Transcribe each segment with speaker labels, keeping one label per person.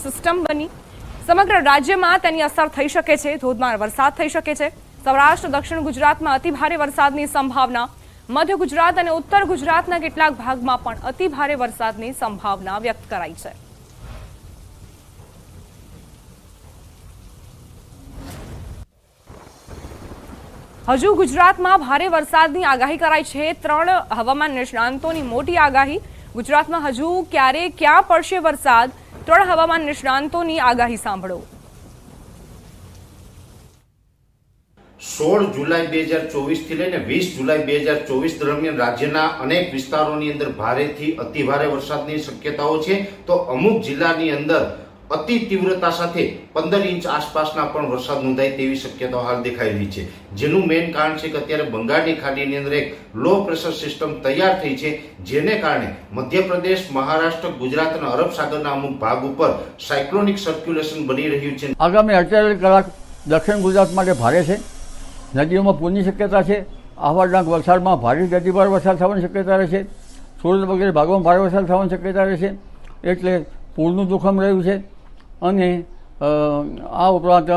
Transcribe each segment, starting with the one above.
Speaker 1: System બની સમગ્ર રાજ્યમાં તેની અસર થઈ શકે છે। ધોધમાર વરસાદ થઈ શકે છે। સૌરાષ્ટ્ર દક્ષિણ ગુજરાતમાં અતિ ભારે વરસાદની સંભાવના, મધ્ય ગુજરાત અને ઉત્તર ગુજરાતના કેટલાક ભાગમાં પણ અતિ ભારે વરસાદની સંભાવના વ્યક્ત કરાઈ છે। હજુ ગુજરાતમાં ભારે વરસાદની આગાહી કરાઈ છે। 3 હવામાન નિષ્ણાંતોની મોટી આગાહી। ગુજરાતમાં હજુ ક્યારે ક્યાં પડશે વરસાદ, 3 હવામાન નિષ્ણાંતોની આગાહી સાંભળો।
Speaker 2: 16 જુલાઈ 2024 થી લઈને 20 જુલાઈ 2024 દરમિયાન રાજ્યના અનેક વિસ્તારોની અંદર ભારેથી અતિ ભારે વરસાદની શક્યતાઓ છે। તો અમુક જિલ્લાની અંદર અતિ તીવ્રતા સાથે 15 ઇંચ આસપાસના પણ વરસાદ નોંધાય તેવી શક્યતાઓ હાલ દેખાઈ રહી છે। જેનું મેઇન કારણ છે કે અત્યારે બંગાળની ખાડીની અંદર એક લો પ્રેશર સિસ્ટમ તૈયાર થઈ છે, જેને કારણે મધ્યપ્રદેશ, મહારાષ્ટ્ર, ગુજરાત અને અરબ સાગરના અમુક ભાગ ઉપર સાયક્લોનિક સર્ક્યુલેશન બની રહ્યું છે।
Speaker 3: આગામી 48 કલાક દક્ષિણ ગુજરાત માટે ભારે છે। નદીઓમાં પૂરની શક્યતા છે। આહવાના વલસાડમાં ભારે ગતિભાર વરસાદ થવાની શક્યતા રહેશે। સુરત વગેરે ભાગોમાં ભારે વરસાદ થવાની શક્યતા રહેશે, એટલે પૂરનું જોખમ રહ્યું છે। અને આ ઉપરાંત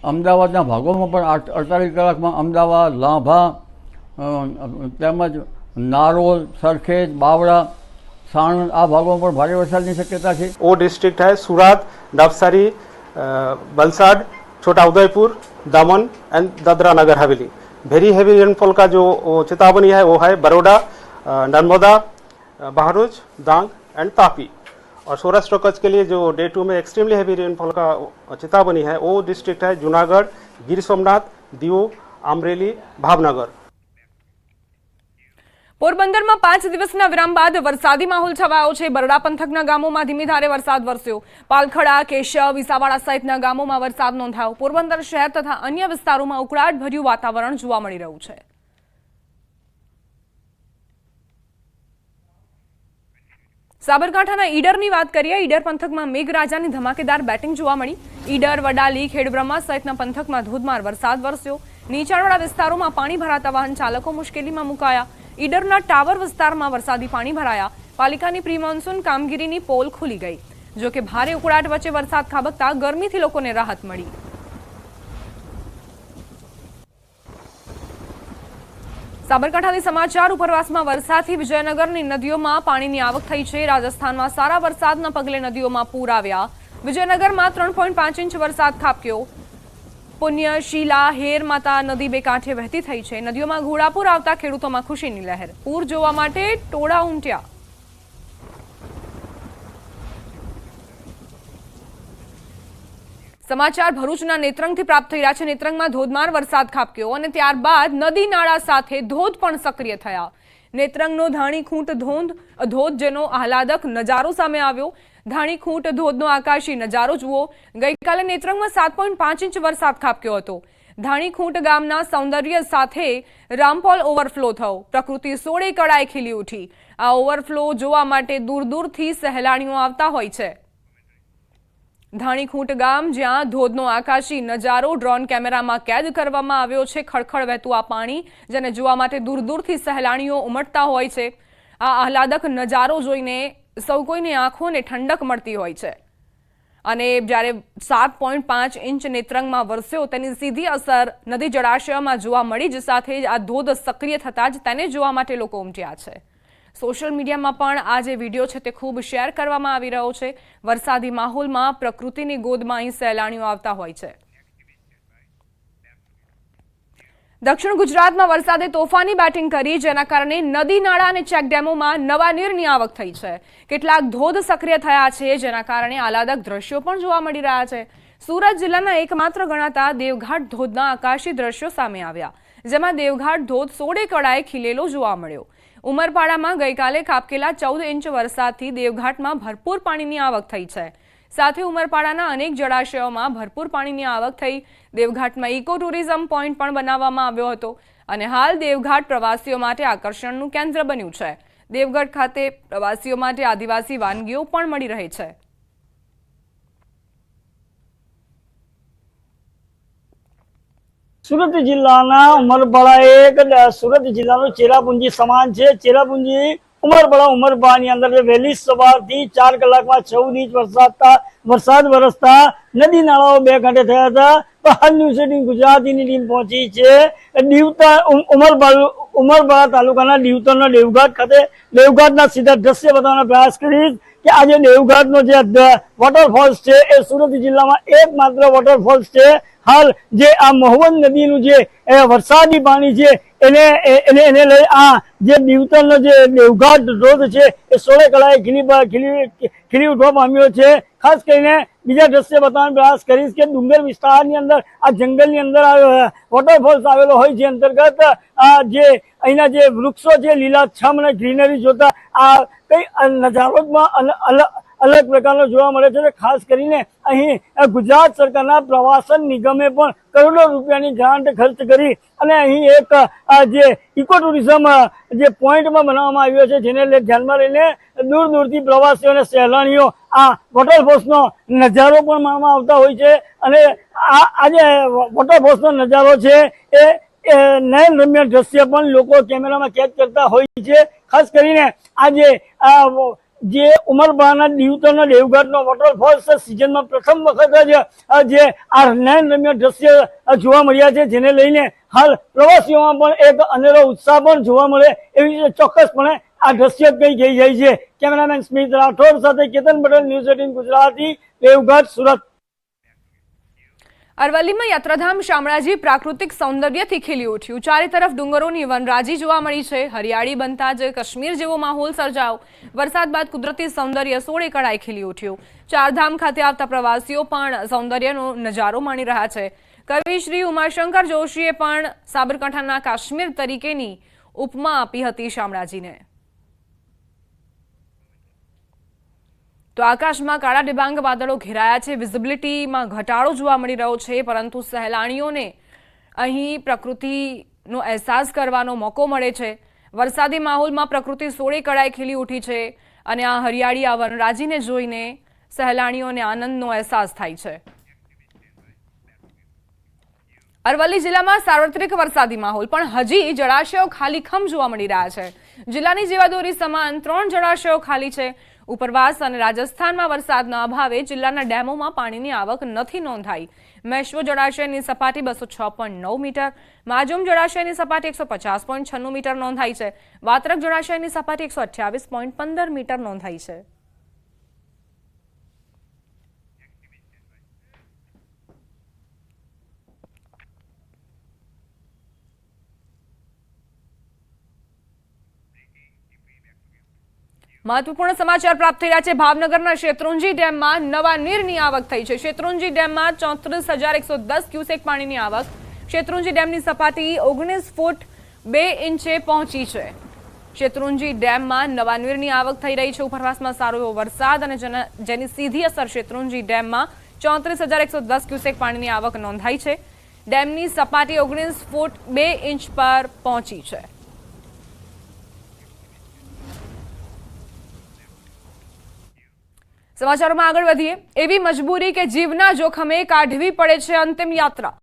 Speaker 3: અમદાવાદના ભાગોમાં પણ 48 કલાકમાં અમદાવાદ, લાંભા તેમજ નારોલ, સરખેજ, બાવળા, સાણંદ આ ભાગોમાં પણ ભારે વરસાદની શક્યતા છે।
Speaker 4: वो डिस्ट्रिक्ट है सूरत, नवसारी, वलसाड, छोटा उदयपुर, दमन and Dadra Nagar Haveli. Very heavy rainfall का जो चेतावनी है वो है बड़ौदा, नर्मदा, बहरोज, डांग एंड तापी। और सौराष्ट्र कच्छ के लिए जो डे 2 में एक्सट्रीमली हैवी रेनफॉल का चेतावनी है वो डिस्ट्रिक्ट है जूनागढ़, गिर सोमनाथ, दीव, अमरेली, भावनगर।
Speaker 1: પોરબંદરમાં 5 દિવસના વિરામ બાદ વરસાદી માહોલ છવાયો છે। બરડા પંથકના ગામોમાં ધીમી ધારે વરસાદ વરસ્યો। પાલખડા, કેશવ, વિસાવાડા સહિતના ગામોમાં વરસાદ નોંધાયો। પોરબંદર શહેર તથા અન્ય વિસ્તારોમાં ઉકળાટભર્યું વાતાવરણ જોવા મળી રહ્યું છે। સાબરકાંઠાના ઈડરની વાત કરીએ। ઈડર પંથકમાં મેઘરાજાની ધમાકેદાર બેટિંગ જોવા મળી। ઈડર, વડાલી, ખેડબ્રહ્મા સહિતના પંથકમાં ધોધમાર વરસાદ વરસ્યો। નીચાણવાળા વિસ્તારોમાં પાણી ભરાતા વાહન ચાલકો મુશ્કેલીમાં મુકાયા। ઈડરના ટાવર વિસ્તારમાં વરસાદી પાણી ભરાયા। પાલિકાની પ્રી મોન્સૂન કામગીરીની પોલ ખુલી ગઈ। જોકે ભારે ઉકળાટ વચ્ચે વરસાદ ખાબકતા ગરમીથી લોકોને રાહત મળી। સાબરકાંઠાની સમાચાર ઉપરવાસમાં વરસાદથી વિજયનગરની નદીઓમાં પાણીની આવક થઈ છે। રાજસ્થાનમાં સારા વરસાદના પગલે નદીઓમાં પૂર આવ્યા। વિજયનગરમાં 3.5 ઇંચ વરસાદ ખાબક્યો। પુણ્ય, શીલા, હેર માતા નદી બે કાંઠે વહેતી થઈ છે। નદીઓમાં ઘોડાપુર આવતા ખેડૂતોમાં ખુશીની લહેર। પૂર જોવા માટે ટોળા ઉમટ્યા। સમાચાર ભરૂચના નેત્રંગથી પ્રાપ્ત થઈ રહ્યા છે। નેત્રંગમાં ધોધમાર વરસાદ ખાબક્યો અને ત્યારબાદ નદી નાળા સાથે ધોધ પણ સક્રિય થયા। નેત્રંગનો ધાણીખૂંટ ધોધ જેનો આહલાદક નજારો સામે આવ્યો। ધાણીખૂંટ ધોધનો આકાશી નજારો જુઓ। ગઈકાલે નેત્રંગમાં 7.5 ઇંચ વરસાદ ખાબક્યો હતો। ધાણીખૂંટ ગામના સૌંદર્ય સાથે રામપોલ ઓવરફ્લો થયો। પ્રકૃતિ સોળે કળાએ ખીલી ઉઠી। આ ઓવરફ્લો જોવા માટે દૂર દૂરથી સહેલાણીઓ આવતા હોય છે। ધાણીખૂંટ ગામ જ્યાં ધોધનો આકાશી નજારો ડ્રોન કેમેરામાં કેદ કરવામાં આવ્યો છે। ખળખળ વહેતું આ પાણી જેને જોવા માટે દૂર દૂરથી સહેલાણીઓ ઉમટતા હોય છે। આ આહલાદક નજારો જોઈને સૌ કોઈની આંખોને ઠંડક મળતી હોય છે। અને જ્યારે 7.5 ઇંચ નેત્રંગમાં વરસ્યો તેની સીધી અસર નદી જળાશયમાં જોવા મળી જ સાથે જ આ ધોધ સક્રિય થતાં જ તેને જોવા માટે લોકો ઉમટ્યા છે। સોશિયલ મીડિયામાં પણ આ જે વિડીયો છે તે ખૂબ શેર કરવામાં આવી રહ્યો છે। વરસાદી માહોલમાં પ્રકૃતિની ગોદમાં અહીં સહેલાણીઓ આવતા હોય છે। દક્ષિણ ગુજરાતમાં વરસાદે તોફાની બેટિંગ કરી, જેના કારણે નદી નાળા અને ચેકડેમોમાં નવા નીરની આવક થઈ છે। કેટલાક ધોધ સક્રિય થયા છે, જેના કારણે આહલાદક દ્રશ્યો પણ જોવા મળી રહ્યા છે। સુરત જિલ્લાના એકમાત્ર ગણાતા દેવઘાટ ધોધના આકાશી દ્રશ્યો સામે આવ્યા, જેમાં દેવઘાટ ધોધ સોળે કળાએ ખીલેલો જોવા મળ્યો। ઉમરપાડામાં ગઈકાલે ખાબકેલા 14 ઇંચ વરસાદથી દેવઘાટમાં ભરપૂર પાણીની આવક થઈ છે। સાથે ઉમરપાડાના અનેક જળાશયોમાં ભરપૂર પાણીની આવક થઈ। દેવઘાટમાં ઇકો ટુરિઝમ પોઈન્ટ પણ બનાવવામાં આવ્યો હતો અને હાલ દેવઘાટ પ્રવાસીઓ માટે આકર્ષણનું કેન્દ્ર બન્યું છે। દેવગઢ ખાતે પ્રવાસીઓ માટે આદિવાસી વાનગીઓ પણ મળી રહે છે।
Speaker 5: સુરત જિલ્લાના ઉમરપાડા એક સુરત જિલ્લાનું ચેરાપુંજી સમાન છે। ચેરાપુંજી ઉમરબડા ઉમરબાની અંદર વહેલી સવારથી 4 કલાકમાં 14 ઇંચ વરસાદ વરસતા નદી નાળાઓ બે કાંઠે થયા હતા. હાલ ન્યૂઝ 18 ગુજરાતીની ટીમ પહોંચી છે ઉમરબડા તાલુકાના દીવતરના દેવઘાટ ખાતે. દેવઘાટના સીધા દ્રશ્ય બતાવવાનો પ્રયાસ કરીશ કે આજે દેવઘાટનો જે વોટરફોલ્સ છે એ સુરત જિલ્લામાં એકમાત્ર વોટરફોલ્સ છે. હાલ જે આ મહુવન નદીનું જે વરસાદી પાણી છે એને લઈ આ જે દીવતરનો જે દેવઘાટ ધોધ છે એ 16 કળાએ ખીલી ઉઠવા પામ્યો છે. ખાસ કરીને બીજા દ્રશ્ય બતાવવાનો પ્રયાસ કરીશ કે ડુંગર વિસ્તારની અંદર આ જંગલની અંદર વોટરફોલ્સ આવેલો હોય જે અંતર્ગત આ જે અહીંના જે વૃક્ષો છે લીલાછમ અને ગ્રીનરી જોતા આ કઈ નજારોમાં અલગ પ્રકારનો જોવા મળે છે. ખાસ કરીને અહીં ગુજરાત સરકારના પ્રવાસન નિગમે પણ કરોડો રૂપિયાની ગ્રાન્ટ ખર્ચ કરી અને અહીં એક જે ઇકો ટુરિઝમ જે પોઈન્ટમાં બનાવવામાં આવ્યો છે જેને ધ્યાનમાં લઈને દૂર દૂરથી પ્રવાસીઓ અને સહેલાણીઓ આ વોટરફોલ્સનો નજારો પણ માણવા આવતા હોય છે. અને આ જે વોટરફોલ્સનો નજારો છે એ નયન રમ્ય દ્રશ્ય પણ લોકો કેમેરામાં કેદ કરતા હોય છે. ખાસ કરીને આજે જે ઉમરબડાના દીવતરના દેવઘાટનો વોટરફોલ્સ સિઝનમાં પ્રથમ વખત જ જે આ નયન રમ્ય દ્રશ્ય જોવા મળ્યા છે જેને લઈને હાલ પ્રવાસીઓમાં પણ એક અનેરો ઉત્સાહ પણ જોવા મળે એવી ચોક્કસપણે આ દ્રશ્ય કઈ કહી જાય છે. કેમેરામેન સ્મિત રાઠોડ સાથે કેતન પટેલ, ન્યૂઝ 18 ગુજરાતી, દેવઘાટ, સુરત.
Speaker 1: અરવલ્લીમાં યાત્રાધામ શામળાજી પ્રાકૃતિક સૌંદર્યથી ખીલી ઉઠ્યું. ચારે તરફ ડુંગરોની વનરાજી જોવા મળી છે. હરિયાળી બનતા જ કાશ્મીર જેવો માહોલ સર્જાયો. વરસાદ બાદ કુદરતી સૌંદર્ય 16 કળાએ ખીલી ઉઠ્યું. ચારધામ ખાતે આવતા પ્રવાસીઓ પણ સૌંદર્યનો નજારો માણી રહ્યા છે. કવિ શ્રી ઉમાશંકર જોશીએ પણ સાબરકાંઠાના કાશ્મીર તરીકેની ઉપમા આપી હતી શામળાજીને. તો આકાશમાં કાળા ડિબાંગ વાદળો ઘેરાયા છે. વિઝિબિલિટીમાં ઘટાડો જોવા મળી રહ્યો છે, પરંતુ સહેલાણીઓને અહીં પ્રકૃતિનો અહેસાસ કરવાનો મોકો મળે છે. વરસાદી માહોલમાં પ્રકૃતિ 16 કળાએ ખીલી ઉઠી છે અને આ હરિયાળી આ વનરાજીને જોઈને સહેલાણીઓને આનંદનો અહેસાસ થાય છે. અરવલ્લી જિલ્લામાં સાર્વત્રિક વરસાદી માહોલ, પણ હજી જળાશયો ખાલીખમ જોવા મળી રહ્યા છે. જિલ્લાની જીવાદોરી સમાન 3 જળાશયો ખાલી છે. ઉપરવાસ અને રાજસ્થાનમાં વરસાદના અભાવે જિલ્લાના ડેમોમાં પાણીની આવક નથી નોંધાઈ. મેશ્વો જળાશયની સપાટી 206.9 મીટર, માજુમ જળાશયની સપાટી 150.96 મીટર નોંધાઈ છે. વાત્રક જળાશયની સપાટી 128.15 મીટર નોંધાઈ છે. મહત્વપૂર્ણ સમાચાર પ્રાપ્ત થઈ રહ્યા છે. ભાવનગરના શેત્રુંજી ડેમમાં નવા નીરની આવક થઈ છે. શેત્રુંજી ડેમમાં 34,110 ક્યુસેક પાણીની આવક. શેત્રુંજી ડેમની સપાટી 19 ફૂટ 2 ઇંચે પહોંચી છે. શેત્રુંજી ડેમમાં નવા નીરની આવક થઈ રહી છે. ઉપરવાસમાં સારો એવો વરસાદ અને જેની સીધી અસર શેત્રુંજી ડેમમાં 34,110 ક્યુસેક પાણીની આવક નોંધાઈ છે. ડેમની સપાટી 19 ફૂટ 2 ઇંચ પર પહોંચી છે. સમાચારોમાં આગળ વધીએ. એવી મજબૂરી કે જીવના જોખમે કાઢવી પડે છે અંતિમ યાત્રા.